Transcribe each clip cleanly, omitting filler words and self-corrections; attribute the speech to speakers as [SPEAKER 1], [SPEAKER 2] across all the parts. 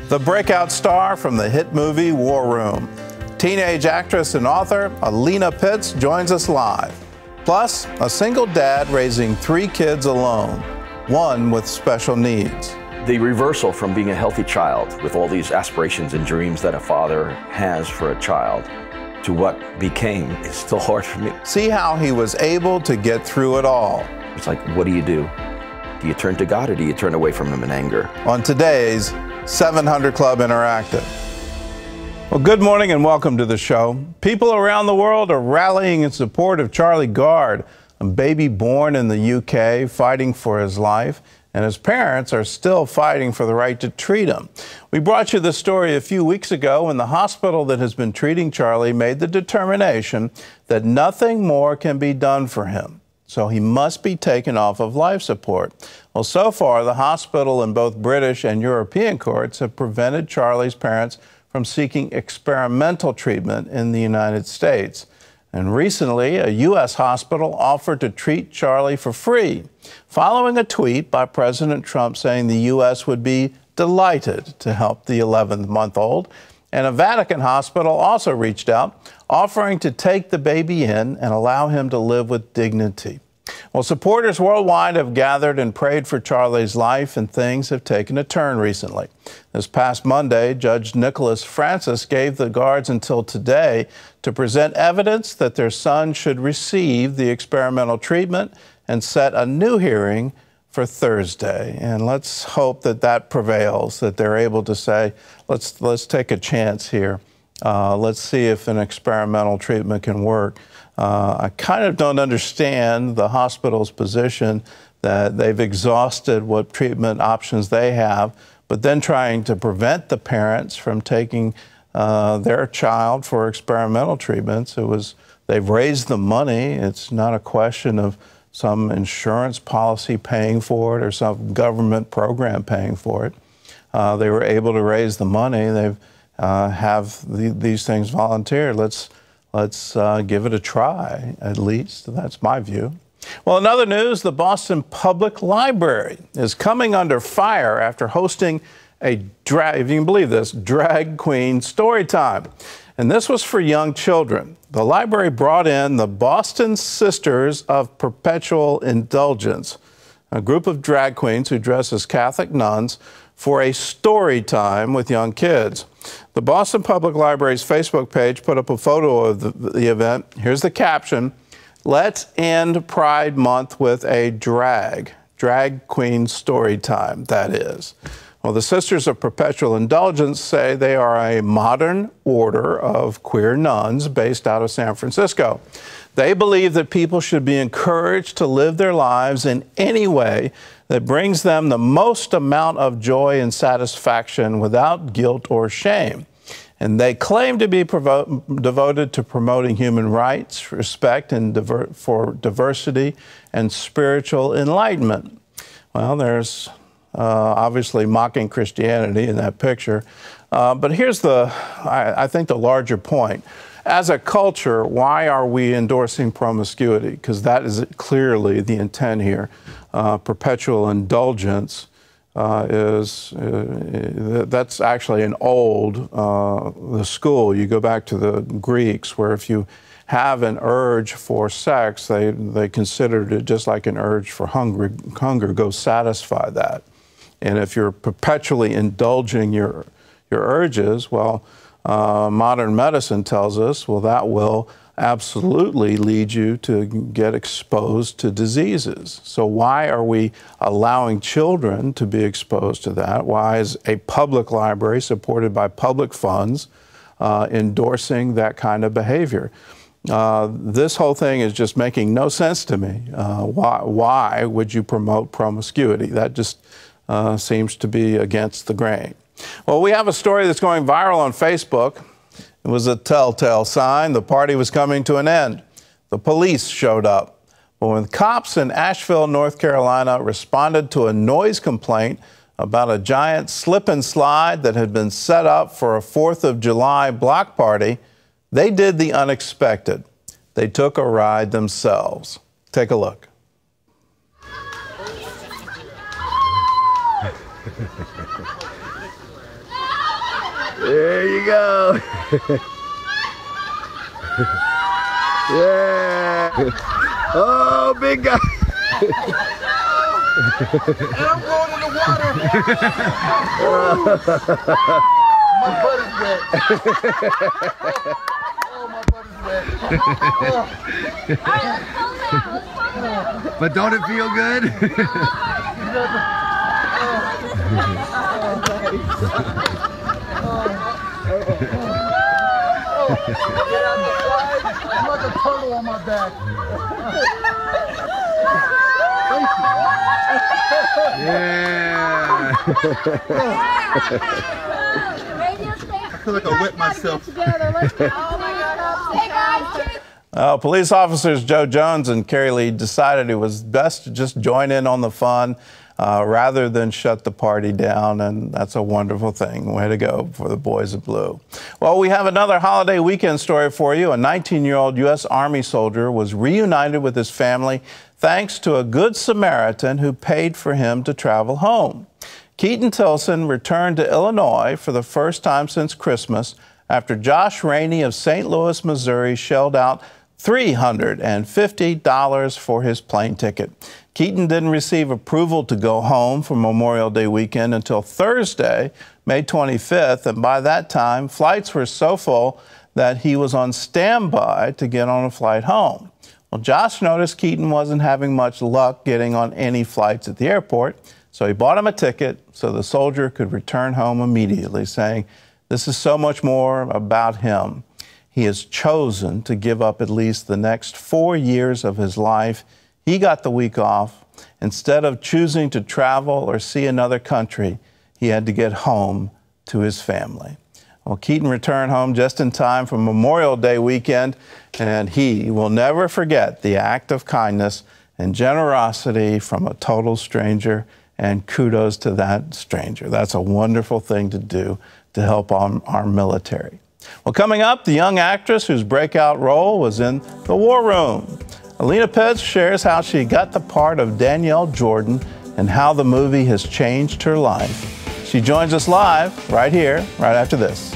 [SPEAKER 1] The breakout star from the hit movie War Room. Teenage actress and author Alena Pitts joins us live. Plus, a single dad raising 3 kids alone, one with special needs.
[SPEAKER 2] The reversal from being a healthy child with all these aspirations and dreams that a father has for a child to what became is still hard for me.
[SPEAKER 1] See how he was able to get through it all.
[SPEAKER 2] It's like, what do you do? Do you turn to God or do you turn away from him in anger?
[SPEAKER 1] On today's 700 Club Interactive. Well, good morning and welcome to the show. People around the world are rallying in support of Charlie Gard, a baby born in the UK fighting for his life, and his parents are still fighting for the right to treat him. We brought you this story a few weeks ago when the hospital that has been treating Charlie made the determination that nothing more can be done for him. So he must be taken off of life support. Well, so far, the hospital and both British and European courts have prevented Charlie's parents from seeking experimental treatment in the United States. And recently, a U.S. hospital offered to treat Charlie for free, following a tweet by President Trump saying the U.S. would be delighted to help the 11-month-old. And a Vatican hospital also reached out, offering to take the baby in and allow him to live with dignity. Well, supporters worldwide have gathered and prayed for Charlie's life, and things have taken a turn recently. This past Monday, Judge Nicholas Francis gave the Guards until today to present evidence that their son should receive the experimental treatment and set a new hearing for Thursday. And let's hope that that prevails, that they're able to say, let's take a chance here. Let's see if an experimental treatment can work. I kind of don't understand the hospital's position that they've exhausted what treatment options they have, but then trying to prevent the parents from taking their child for experimental treatments. They've raised the money. It's not a question of some insurance policy paying for it or some government program paying for it. They were able to raise the money. They've these things volunteered. Let's give it a try, at least. That's my view. Well, in other news, the Boston Public Library is coming under fire after hosting a if you can believe this, drag queen story time. And this was for young children. The library brought in the Boston Sisters of Perpetual Indulgence, a group of drag queens who dress as Catholic nuns, for a story time with young kids. The Boston Public Library's Facebook page put up a photo of the event. Here's the caption: "Let's end Pride Month with a drag queen story time," that is. Well, the Sisters of Perpetual Indulgence say they are a modern order of queer nuns based out of San Francisco. They believe that people should be encouraged to live their lives in any way that brings them the most amount of joy and satisfaction without guilt or shame. And they claim to be devoted to promoting human rights, respect, and for diversity and spiritual enlightenment. Well, there's obviously mocking Christianity in that picture. But here's I think the larger point. As a culture, why are we endorsing promiscuity? Because that is clearly the intent here. Perpetual indulgence that's actually an old the school. You go back to the Greeks, where if you have an urge for sex, they considered it just like an urge for hunger. Go satisfy that. And if you're perpetually indulging your urges, well, modern medicine tells us, well, that will absolutely lead you to get exposed to diseases. So why are we allowing children to be exposed to that? Why is a public library supported by public funds endorsing that kind of behavior? This whole thing is just making no sense to me. Why would you promote promiscuity? That just seems to be against the grain. Well, we have a story that's going viral on Facebook. It was a telltale sign the party was coming to an end. The police showed up. But when cops in Asheville, North Carolina responded to a noise complaint about a giant slip and slide that had been set up for a 4th of July block party, they did the unexpected. They took a ride themselves. Take a look.
[SPEAKER 3] There you go. Yeah. Oh, big guy.
[SPEAKER 4] And I'm going in the water. My butt is wet. Oh, my butt is wet.
[SPEAKER 3] But don't it feel good?
[SPEAKER 4] I'm like a turtle on my back.
[SPEAKER 3] Yeah.
[SPEAKER 4] I feel like I wet myself.
[SPEAKER 1] Police officers Joe Jones and Carrie Lee decided it was best to just join in on the fun rather than shut the party down, and that's a wonderful thing. Way to go for the boys of blue. Well, we have another holiday weekend story for you. A 19-year-old U.S. Army soldier was reunited with his family thanks to a good Samaritan who paid for him to travel home. Keaton Tilson returned to Illinois for the first time since Christmas after Josh Rainey of St. Louis, Missouri shelled out $350 for his plane ticket. Keaton didn't receive approval to go home for Memorial Day weekend until Thursday, May 25th, and by that time, flights were so full that he was on standby to get on a flight home. Well, Josh noticed Keaton wasn't having much luck getting on any flights at the airport, so he bought him a ticket so the soldier could return home immediately, saying, "This is so much more about him. He has chosen to give up at least the next 4 years of his life. He got the week off. Instead of choosing to travel or see another country, he had to get home to his family." Well, Keaton returned home just in time for Memorial Day weekend, and he will never forget the act of kindness and generosity from a total stranger, and kudos to that stranger. That's a wonderful thing to do to help our military. Well, coming up, the young actress whose breakout role was in The War Room. Alena Pitts shares how she got the part of Danielle Jordan and how the movie has changed her life. She joins us live right here, right after this.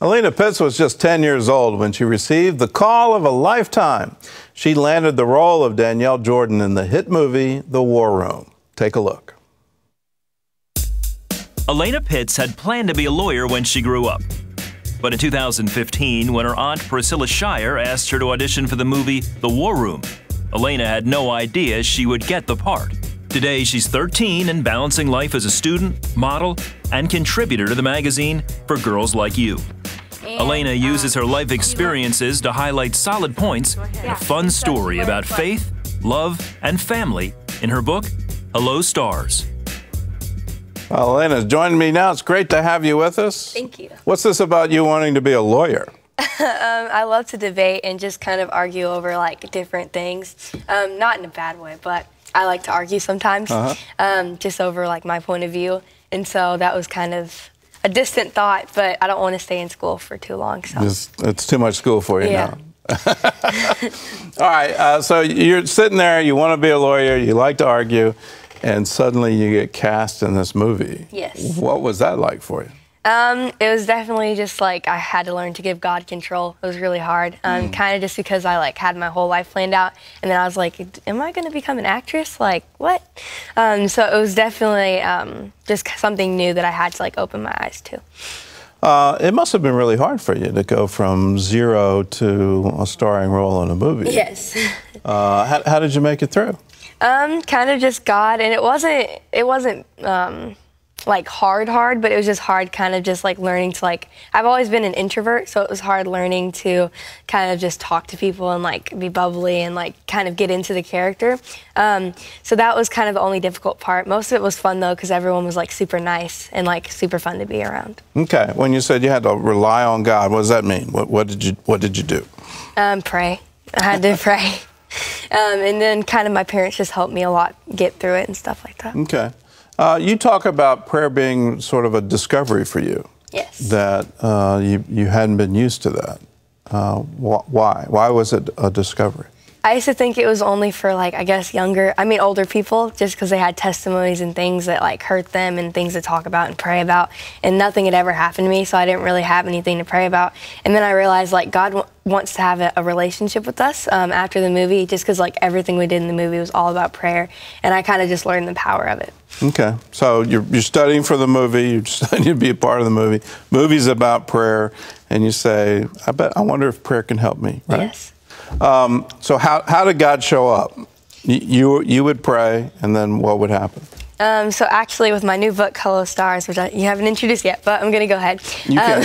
[SPEAKER 1] Alena Pitts was just 10 years old when she received the call of a lifetime. She landed the role of Danielle Jordan in the hit movie, The War Room. Take a look.
[SPEAKER 5] Alena Pitts had planned to be a lawyer when she grew up. But in 2015, when her aunt Priscilla Shire asked her to audition for the movie The War Room, Alena had no idea she would get the part. Today, she's 13 and balancing life as a student, model, and contributor to the magazine For Girls Like You. Alena uses her life experiences to highlight solid points in a fun story about faith, love, and family in her book, Hello Stars.
[SPEAKER 1] Well, Alena's joining me now. It's great to have you with us.
[SPEAKER 6] Thank you.
[SPEAKER 1] What's this about you wanting to be a lawyer?
[SPEAKER 6] I love to debate and just kind of argue over like different things. Not in a bad way, but I like to argue sometimes, just over like my point of view. And so that was kind of a distant thought, but I don't want to stay in school for too long. So
[SPEAKER 1] It's too much school for you
[SPEAKER 6] yeah.
[SPEAKER 1] now. All right, so you're sitting there, you want to be a lawyer, you like to argue, and suddenly you get cast in this movie.
[SPEAKER 6] Yes.
[SPEAKER 1] What was that like for you?
[SPEAKER 6] It was definitely just like I had to learn to give God control. It was really hard, kind of just because I like had my whole life planned out, and then I was like, am I going to become an actress? Like, what? So it was definitely just something new that I had to like open my eyes to.
[SPEAKER 1] It must have been really hard for you to go from zero to a starring role in a movie.
[SPEAKER 6] Yes.
[SPEAKER 1] How did you make it through?
[SPEAKER 6] Kind of just God, and it wasn't like hard, but it was just hard kind of just like learning to like, I've always been an introvert, so it was hard learning to kind of just talk to people and like be bubbly and like kind of get into the character. So that was kind of the only difficult part. Most of it was fun though, because everyone was like super nice and like super fun to be around. Okay,
[SPEAKER 1] when you said you had to rely on God, what does that mean? What did you do?
[SPEAKER 6] Pray. I had to pray. And then kind of my parents just helped me a lot get through it and stuff like that.
[SPEAKER 1] Okay. You talk about prayer being sort of a discovery for you.
[SPEAKER 6] Yes.
[SPEAKER 1] That you hadn't been used to that. Why? Why was it a discovery?
[SPEAKER 6] I used to think it was only for, like, I guess older people, just because they had testimonies and things that like hurt them and things to talk about and pray about, and nothing had ever happened to me, so I didn't really have anything to pray about. And then I realized like God wants to have a relationship with us after the movie, just because like everything we did in the movie was all about prayer, and I kind of just learned the power of it.
[SPEAKER 1] Okay, so you're studying for the movie, you're studying to be a part of the movie. Movie's about prayer, and you say, I wonder if prayer can help me, right?
[SPEAKER 6] Yes.
[SPEAKER 1] So how did God show up? You would pray, and then what would happen?
[SPEAKER 6] So actually, with my new book, Hello Stars, which you haven't introduced yet, but I'm going to go ahead.
[SPEAKER 1] You can.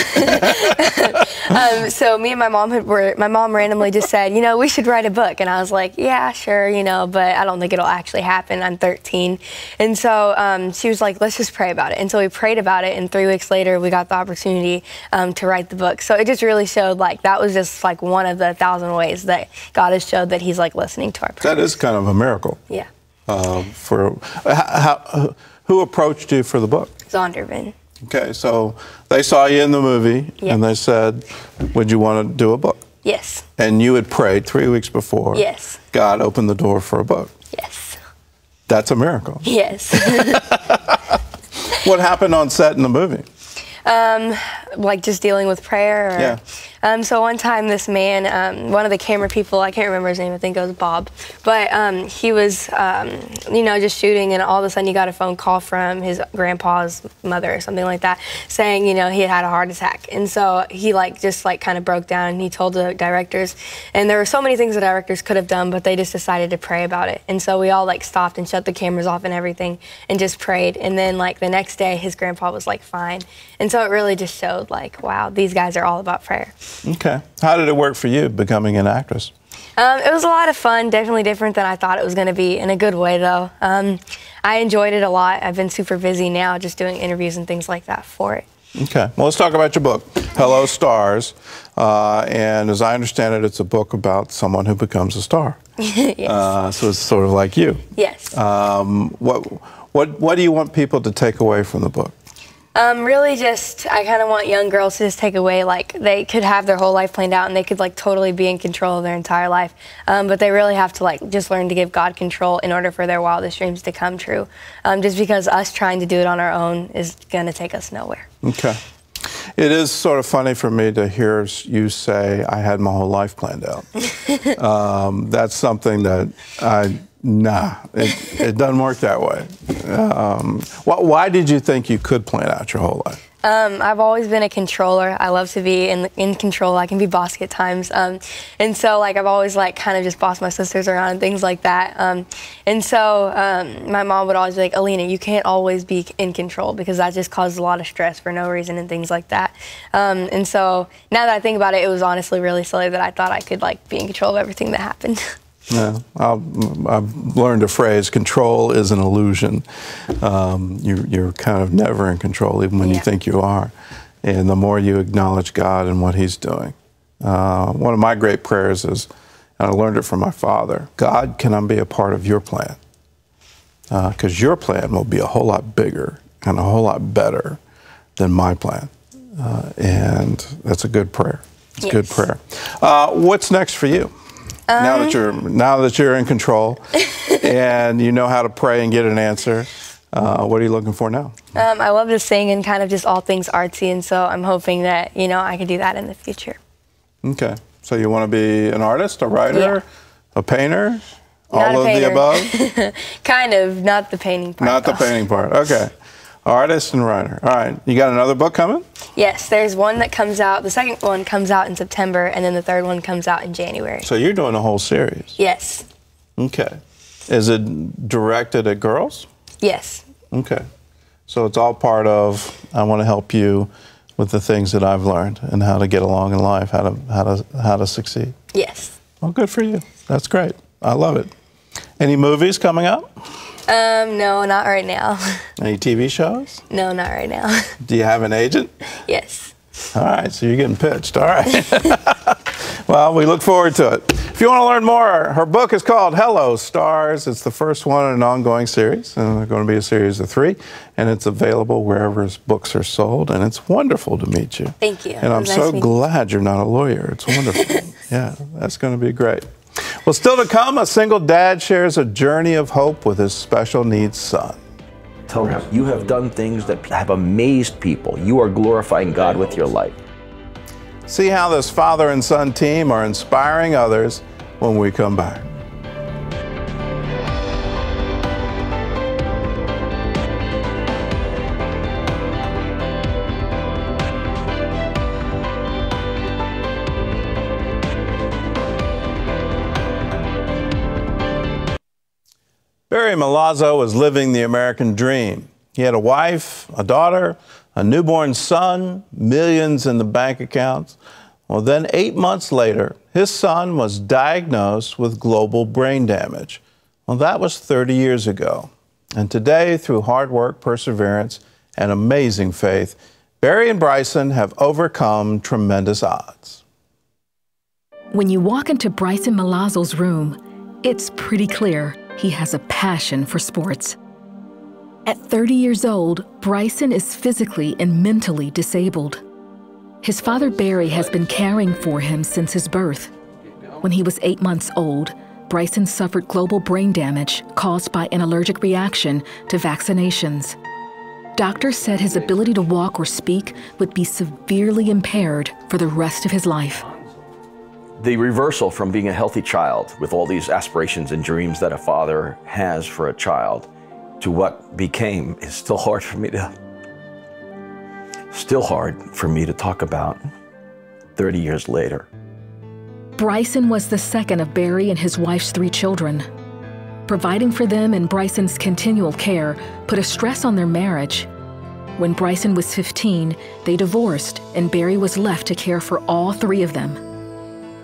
[SPEAKER 6] So me and my mom my mom randomly just said, we should write a book. And I was like, yeah, sure, but I don't think it'll actually happen. I'm 13. And so she was like, let's just pray about it. And so we prayed about it, and 3 weeks later, we got the opportunity to write the book. So it just really showed, like, that was just like one of the 1,000 ways that God has showed that he's like listening to our prayers.
[SPEAKER 1] That is kind of a miracle.
[SPEAKER 6] Yeah.
[SPEAKER 1] Who approached you for the book?
[SPEAKER 6] Zondervan.
[SPEAKER 1] Okay, so they saw you in the movie,
[SPEAKER 6] Yeah.
[SPEAKER 1] and they said, would you want to do a book?
[SPEAKER 6] Yes.
[SPEAKER 1] And you had prayed 3 weeks before.
[SPEAKER 6] Yes.
[SPEAKER 1] God opened the door for a book.
[SPEAKER 6] Yes.
[SPEAKER 1] That's a miracle.
[SPEAKER 6] Yes.
[SPEAKER 1] What happened on set in the movie?
[SPEAKER 6] Like just dealing with prayer? Or,
[SPEAKER 1] Yeah.
[SPEAKER 6] So one time this man, one of the camera people, I can't remember his name, I think it was Bob, but he was, just shooting, and all of a sudden he got a phone call from his grandpa's mother or something like that, saying, he had a heart attack. And so he just kind of broke down, and he told the directors, and there were so many things the directors could have done, but they just decided to pray about it. And so we all stopped and shut the cameras off and everything and just prayed. And then the next day his grandpa was fine. And so it really just showed wow, these guys are all about prayer.
[SPEAKER 1] Okay. How did it work for you becoming an actress?
[SPEAKER 6] It was a lot of fun, definitely different than I thought it was going to be, in a good way though. I enjoyed it a lot. I've been super busy now just doing interviews and things like that for it.
[SPEAKER 1] Okay. Well, let's talk about your book, Hello Stars. And as I understand it, it's a book about someone who becomes a star.
[SPEAKER 6] Yes.
[SPEAKER 1] So it's sort of like you.
[SPEAKER 6] Yes.
[SPEAKER 1] What do you want people to take away from the book?
[SPEAKER 6] Really just, I kind of want young girls to just take away, they could have their whole life planned out, and they could totally be in control of their entire life. But they really have to just learn to give God control in order for their wildest dreams to come true. Just because us trying to do it on our own is going to take us nowhere. Okay.
[SPEAKER 1] It is sort of funny for me to hear you say, I had my whole life planned out. That's something that it doesn't work that way. Why did you think you could plan out your whole life?
[SPEAKER 6] I've always been a controller. I love to be in control. I can be bossy at times. And so I've always kind of just bossed my sisters around and things like that. And so my mom would always be like, Alena, you can't always be in control, because that just causes a lot of stress for no reason and things like that. And so now that I think about it, it was honestly really silly that I thought I could be in control of everything that happened.
[SPEAKER 1] Yeah, I've learned a phrase, control is an illusion. You're kind of never in control, even when you think you are. And the more you acknowledge God and what he's doing. One of my great prayers is, and I learned it from my father, God, can I be a part of your plan? Because your plan will be a whole lot bigger and a whole lot better than my plan. And that's a good prayer. It's a good prayer. What's next for you? Now that you're in control and you know how to pray and get an answer, what are you looking for now?
[SPEAKER 6] I love to sing and kind of just all things artsy, and so I'm hoping that I can do that in the future.
[SPEAKER 1] Okay, so you want to be an artist, a writer, a painter, all of the above?
[SPEAKER 6] Kind of, not the painting part.
[SPEAKER 1] Not the painting part. Okay. Artist and writer. All right. You got another book coming?
[SPEAKER 6] Yes, there's one that comes out. The second one comes out in September, and then the third one comes out in January.
[SPEAKER 1] So you're doing a whole series?
[SPEAKER 6] Yes.
[SPEAKER 1] Okay. Is it directed at girls?
[SPEAKER 6] Yes.
[SPEAKER 1] Okay. So it's all part of, I want to help you with the things that I've learned and how to get along in life, how to succeed.
[SPEAKER 6] Yes.
[SPEAKER 1] Well, good for you. That's great. I love it. Any movies coming up?
[SPEAKER 6] No, not right now.
[SPEAKER 1] Any TV shows?
[SPEAKER 6] No, not right now.
[SPEAKER 1] Do you have an agent?
[SPEAKER 6] Yes.
[SPEAKER 1] All right, so you're getting pitched. All right. Well, we look forward to it. If you want to learn more, her book is called Hello, Stars. It's the first one in an ongoing series, and there's going to be a series of 3, and it's available wherever books are sold, and it's wonderful to meet you.
[SPEAKER 6] Thank you.
[SPEAKER 1] And I'm so glad you're not a lawyer. It's wonderful. Yeah, that's going to be great. Well, still to come, a single dad shares a journey of hope with his special needs son.
[SPEAKER 2] Tell him, you have done things that have amazed people. You are glorifying God with your life.
[SPEAKER 1] See how this father and son team are inspiring others when we come back. Barry Milazzo was living the American dream. He had a wife, a daughter, a newborn son, millions in the bank accounts. Well, then 8 months later, his son was diagnosed with global brain damage. Well, that was 30 years ago. And today, through hard work, perseverance, and amazing faith, Barry and Bryson have overcome tremendous odds.
[SPEAKER 7] When you walk into Bryson Milazzo's room, it's pretty clear he has a passion for sports. At 30 years old, Bryson is physically and mentally disabled. His father, Barry, has been caring for him since his birth. When he was 8 months old, Bryson suffered global brain damage caused by an allergic reaction to vaccinations. Doctors said his ability to walk or speak would be severely impaired for the rest of his life.
[SPEAKER 2] The reversal from being a healthy child with all these aspirations and dreams that a father has for a child to what became is still hard for me to talk about 30 years later.
[SPEAKER 7] Bryson was the second of Barry and his wife's 3 children. Providing for them and Bryson's continual care put a stress on their marriage. When Bryson was 15, they divorced and Barry was left to care for all 3 of them.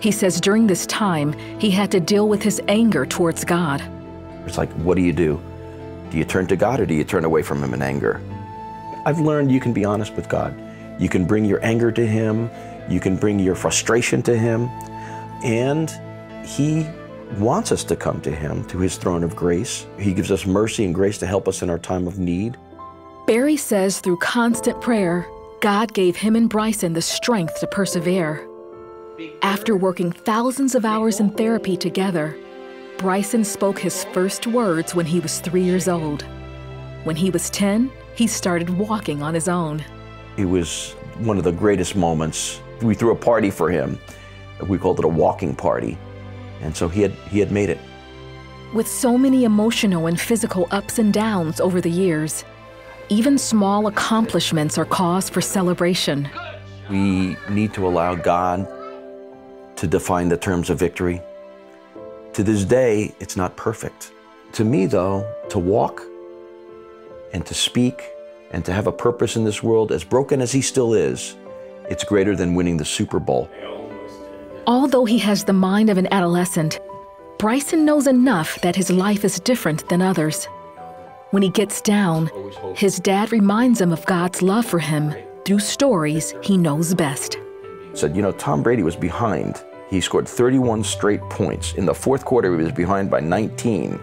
[SPEAKER 7] He says during this time, he had to deal with his anger towards God.
[SPEAKER 2] It's like, what do? Do you turn to God or do you turn away from Him in anger? I've learned you can be honest with God. You can bring your anger to Him. You can bring your frustration to Him. And He wants us to come to Him, to His throne of grace. He gives us mercy and grace to help us in our time of need.
[SPEAKER 7] Barry says through constant prayer, God gave him and Bryson the strength to persevere. After working thousands of hours in therapy together, Bryson spoke his first words when he was 3 years old. When he was 10, he started walking on his own.
[SPEAKER 2] It was one of the greatest moments. We threw a party for him. We called it a walking party. And so he had made it.
[SPEAKER 7] With so many emotional and physical ups and downs over the years, even small accomplishments are cause for celebration.
[SPEAKER 2] We need to allow God to define the terms of victory. To this day, it's not perfect. To me, though, to walk and to speak and to have a purpose in this world, as broken as he still is, it's greater than winning the Super Bowl.
[SPEAKER 7] Although he has the mind of an adolescent, Bryson knows enough that his life is different than others. When he gets down, his dad reminds him of God's love for him through stories he knows best.
[SPEAKER 2] Said, you know, Tom Brady was behind. He scored 31 straight points. In the fourth quarter, he was behind by 19,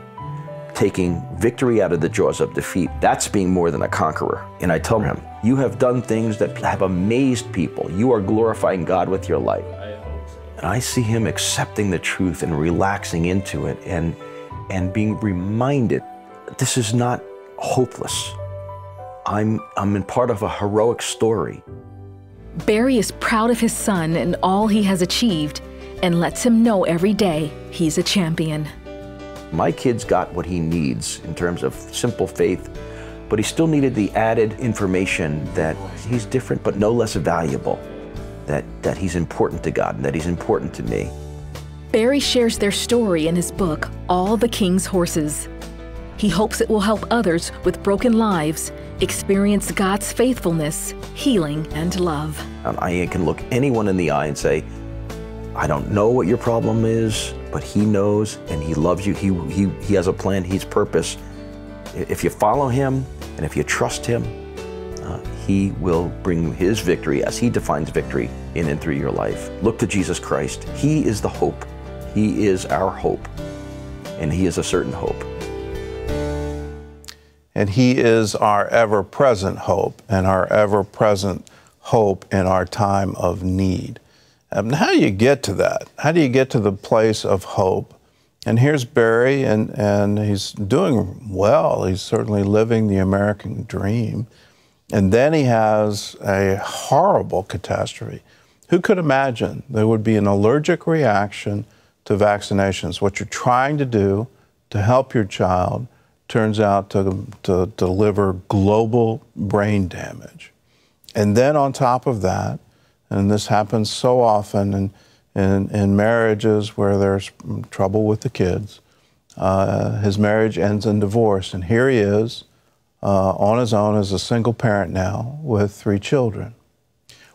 [SPEAKER 2] taking victory out of the jaws of defeat. That's being more than a conqueror. And I tell him, you have done things that have amazed people. You are glorifying God with your life. And I see him accepting the truth and relaxing into it and being reminded, this is not hopeless. I'm in part of a heroic story.
[SPEAKER 7] Barry is proud of his son and all he has achieved and lets him know every day he's a champion.
[SPEAKER 2] My kid's got what he needs in terms of simple faith, but he still needed the added information that he's different but no less valuable, that he's important to God and that he's important to me.
[SPEAKER 7] Barry shares their story in his book, All the King's Horses. He hopes it will help others with broken lives experience God's faithfulness, healing, and love.
[SPEAKER 2] I can look anyone in the eye and say, I don't know what your problem is, but he knows and he loves you. He has a plan, he's purpose. If you follow him and if you trust him, he will bring his victory as he defines victory in and through your life. Look to Jesus Christ. He is the hope. He is our hope, and He is a certain hope.
[SPEAKER 1] And He is our ever-present hope, and our ever-present hope in our time of need. How do you get to that? How do you get to the place of hope? And here's Barry, and he's doing well. He's certainly living the American dream. And then he has a horrible catastrophe. Who could imagine there would be an allergic reaction to vaccinations? What you're trying to do to help your child turns out to deliver global brain damage. And then on top of that, and this happens so often in marriages where there's trouble with the kids, his marriage ends in divorce. And here he is on his own as a single parent now with 3 children.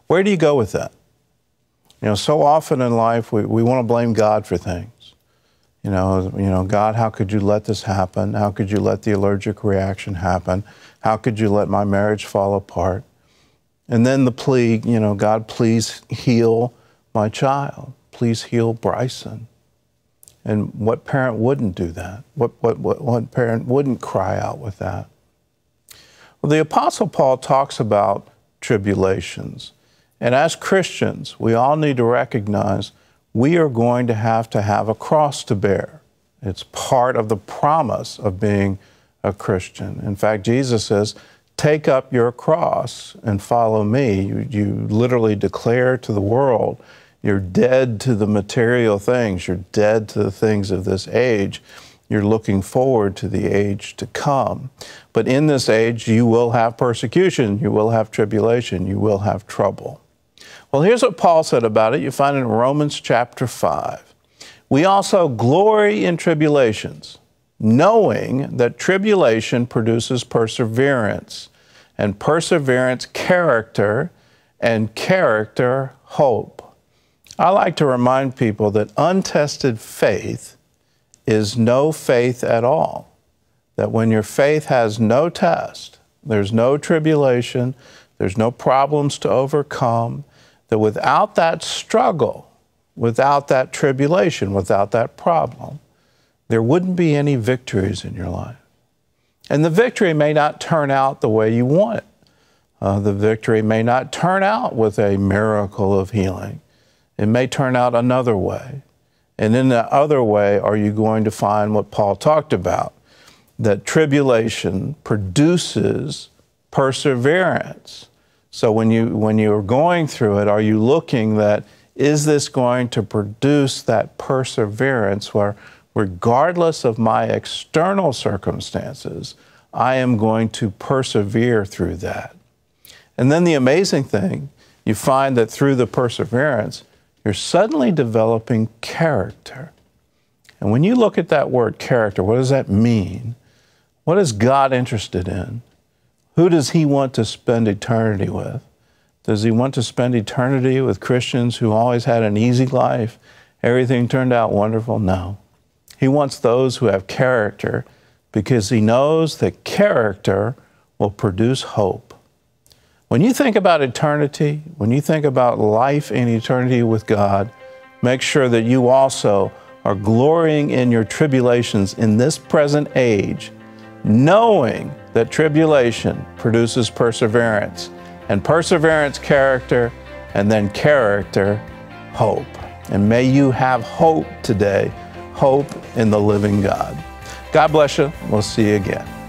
[SPEAKER 1] Where do you go with that? You know, so often in life we want to blame God for things. You know, God, how could you let this happen? How could you let the allergic reaction happen? How could you let my marriage fall apart? And then the plea, you know, God, please heal my child. Please heal Bryson. And what parent wouldn't do that? What parent wouldn't cry out with that? Well, the Apostle Paul talks about tribulations. And as Christians, we all need to recognize we are going to have a cross to bear. It's part of the promise of being a Christian. In fact, Jesus says, take up your cross and follow me. You literally declare to the world, you're dead to the material things. You're dead to the things of this age. You're looking forward to the age to come. But in this age, you will have persecution. You will have tribulation. You will have trouble. Well, here's what Paul said about it. You find it in Romans chapter 5. We also glory in tribulations, knowing that tribulation produces perseverance, and perseverance, character, and character, hope. I like to remind people that untested faith is no faith at all. That when your faith has no test, there's no tribulation, there's no problems to overcome, that without that struggle, without that tribulation, without that problem, there wouldn't be any victories in your life. And the victory may not turn out the way you want it. The victory may not turn out with a miracle of healing. It may turn out another way. And in that other way, are you going to find what Paul talked about, that tribulation produces perseverance. So when you're going through it, are you looking that, is this going to produce that perseverance where regardless of my external circumstances, I am going to persevere through that? And then the amazing thing, you find that through the perseverance, you're suddenly developing character. And when you look at that word character, what does that mean? What is God interested in? Who does He want to spend eternity with? Does He want to spend eternity with Christians who always had an easy life? Everything turned out wonderful? No. He wants those who have character because He knows that character will produce hope. When you think about eternity, when you think about life in eternity with God, make sure that you also are glorying in your tribulations in this present age, knowing that tribulation produces perseverance, and perseverance, character, and then character, hope. And may you have hope today, hope in the living God. God bless you. We'll see you again.